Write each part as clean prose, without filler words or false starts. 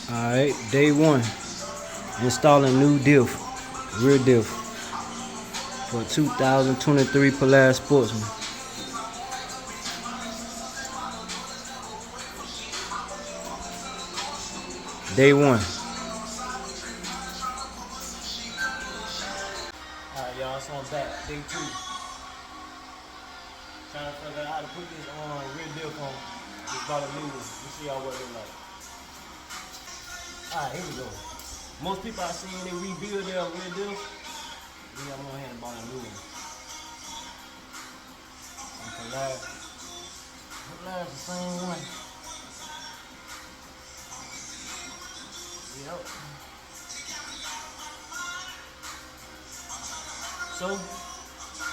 Alright, day one. Installing new diff, rear diff for 2023 Polaris Sportsman. Day one. Alright y'all, so I'm back. Day two. Trying to figure out how to put this rear diff on. Just bought a new one. Let's see y'all what it looks like. Alright, here we go. Most people I've seen, they rebuild their rear diff. Yeah, I'm going ahead and buy a new one. Polaris the same one. Yep. So,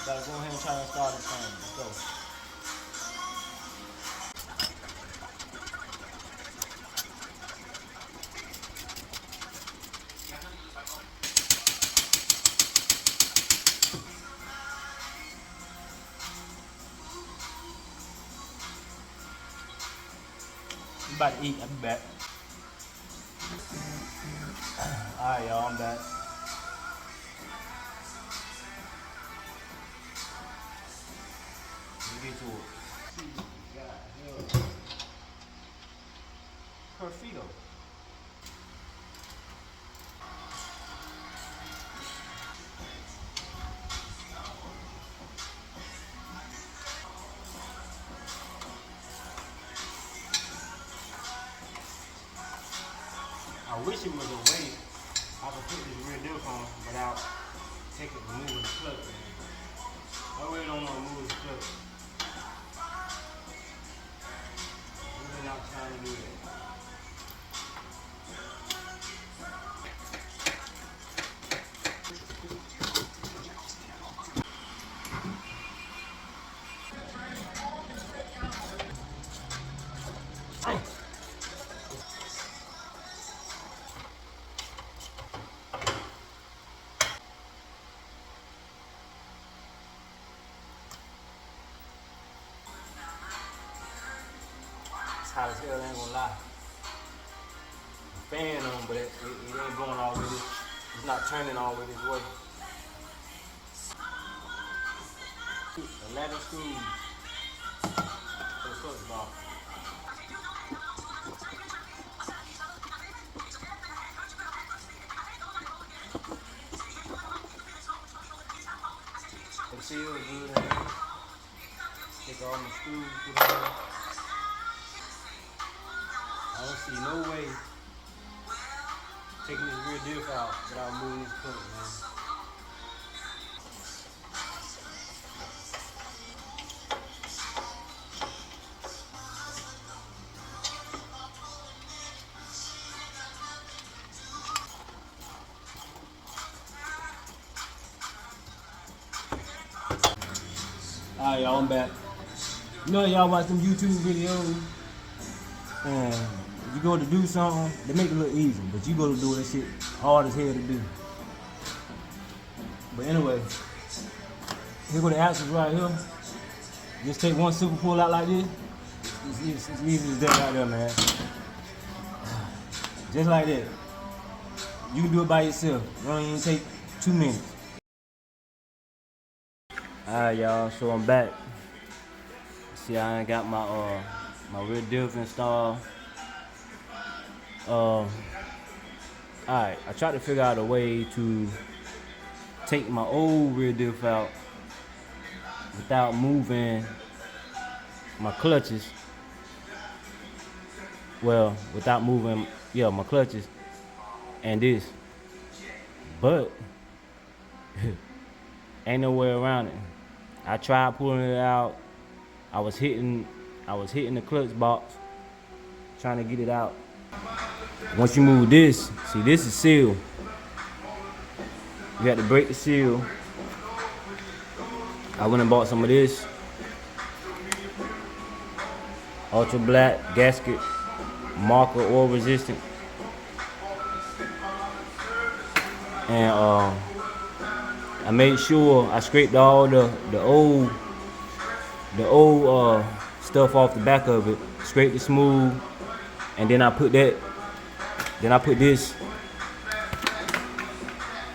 gotta go ahead and try to start this thing. Let's go. I'm about to eat. I'll be back. Alright, y'all. I'm back. Let's get to it. Perfito. I wish it was a way I could put this rear diff on without removing the clutch. I really don't want to move the clutch. I'm really not trying to do that. It's hot as hell, I ain't gonna lie. Fan on, but it ain't going all the way this. It's not turning all the way this way. 11 screws for the clutch bar. The seal is good in there. Take all my screws, put it in. I don't see no way taking this rear diff out without moving this clutch, man. Alright, y'all, I'm back. You know y'all watch them YouTube videos, and you go to do something, they make it look easy, but you go to do that shit hard as hell to do. But anyway, here go the Axels right here. Just take one super pull out like this. It's easy as that right there, man. Just like that. You can do it by yourself. It don't even take 2 minutes. Alright, y'all, so I'm back. See, I ain't got my rear diff installed. Alright, I tried to figure out a way to take my old rear diff out without moving my clutches. Well, without moving, my clutches and this. But ain't no way around it. I tried pulling it out. I was hitting the clutch box, trying to get it out. Once you move this, see, this is seal. You have to break the seal. I went and bought some of this ultra black gasket, marker oil resistant, and I made sure I scraped all the old stuff off the back of it, scraped it smooth, and then I put that Then I put this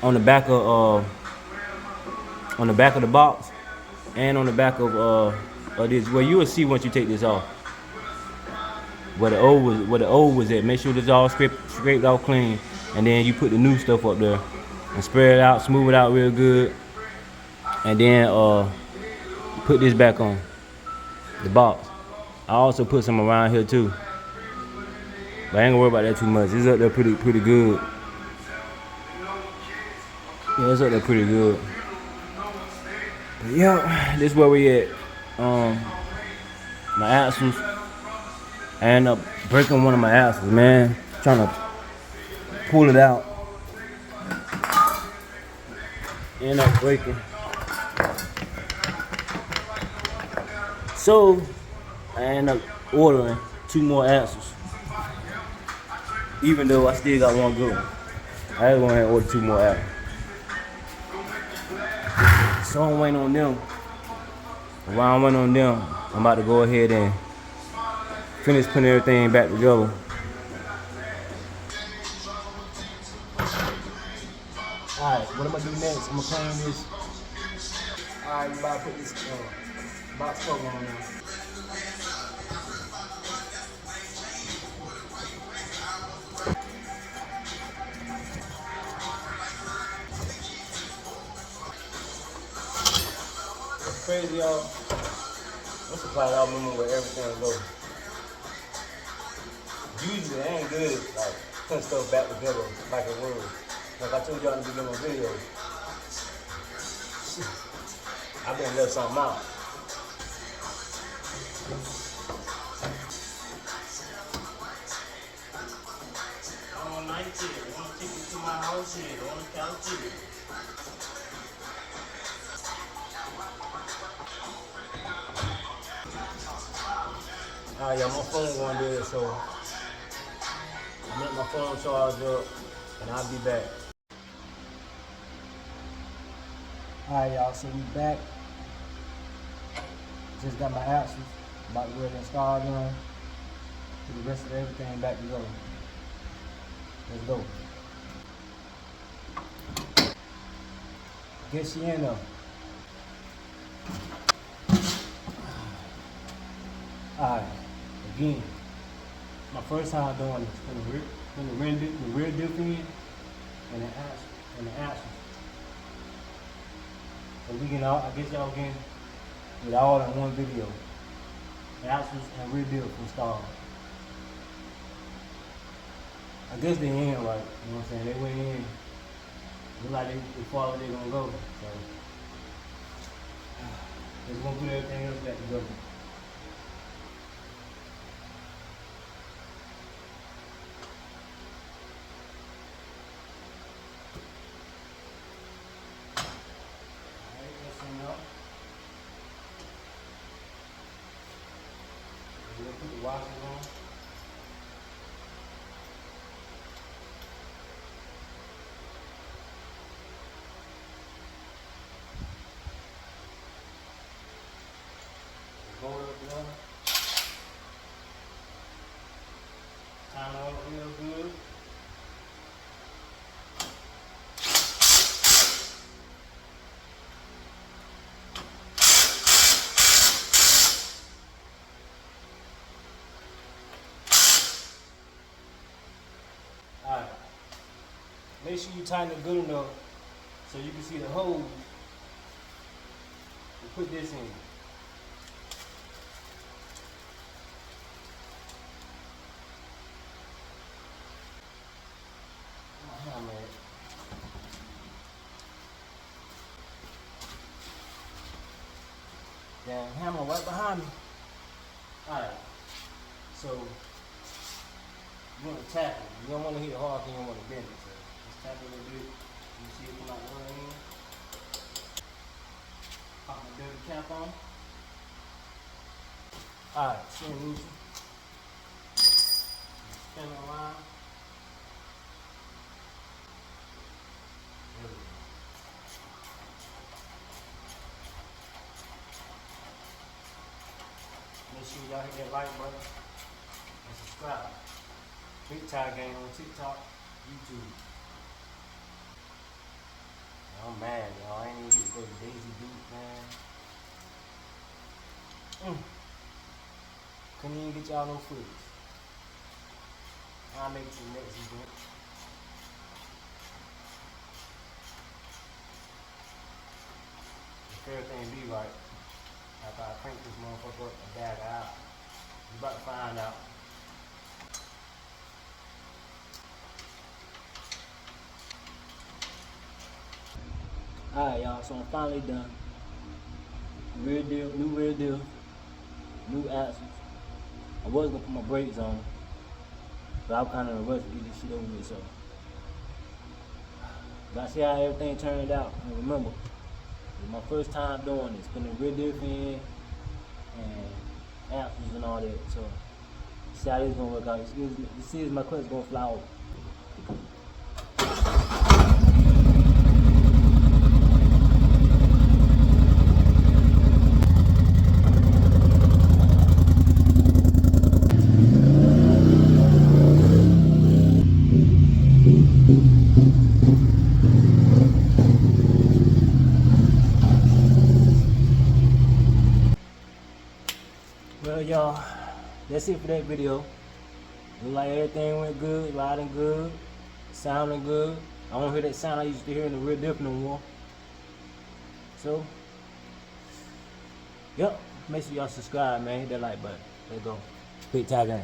on the back of the box and on the back of this. Well, you will see once you take this off where the old was at. Make sure it's all scraped off clean, and then you put the new stuff up there and spread it out, smooth it out real good, and then put this back on the box. I also put some around here too, but I ain't gonna worry about that too much. It's up there pretty good. Yeah, it's up there pretty good. But yeah, this is where we at. My axles. I ended up breaking one of my axles, man. Trying to pull it out. End up breaking. So I ended up ordering 2 more axles. Even though I still got one good one. I just went ahead and ordered 2 more axles. So I'm waiting on them. While I'm waiting on them, I'm about to go ahead and finish putting everything back together. Alright, what I'm gonna do next, I'm gonna clean this. Alright, I'm about to put this box cover on now. It's crazy, y'all. I'm surprised I remember where everything goes. Usually, I ain't good at like putting stuff back together like it was. Like I told y'all in the beginning of the video, I've been left something out. I'm on 19. I want to take you to my house here. I want to count you. Alright, y'all, my phone going dead, so I'm letting my phone charge up, and I'll be back. Alright, y'all, so we back. Just got my axles, about to go ahead and install them. Put the rest of everything back together. Let's go. Get she in though. Alright, again, my first time doing this. Putting the rear diff in and the axles. So we can all, I guess y'all can get all in one video. Axles and rear diff installed. I guess they in right, you know what I'm saying? They went in. Look like they far where they gonna go. So just gonna put everything else back together. We'll put the washers on. Hold it up. Time it up real good. Alright. Make sure you tighten it good enough so you can see the hose. And put this in. Damn hammer right behind me. Alright. So you want to tap it. You don't want to hit it hard because you don't want to bend it. So just tap it a little bit. You see it come out the other end. Pop my dirty cap on. Alright, spin loose. Spin around. There we go. Make sure y'all hit that like button and subscribe. Big Tie Game on TikTok, YouTube. I'm mad, y'all. I ain't even get to go to Daisy Beach, man. Couldn't even get y'all no footage. I'll make it to the next event. If everything be right, after I crank this motherfucker up and bag it out, you about to find out. Alright, y'all, so I'm finally done. Real deal, new Axels. I was gonna put my brakes on, but I'm kind of in a rush to get this shit over with, so. But I see how everything turned out, and remember, it's my first time doing this, putting a real different and Axels and all that, so. See how this is gonna work out. You see my clutch gonna fly over. Well, y'all, that's it for that video. Look like everything went good, riding good, sounding good. I don't hear that sound I used to hear in the real diff no more. So, yep, make sure y'all subscribe, man. Hit that like button. Let's go. Big Tie Game.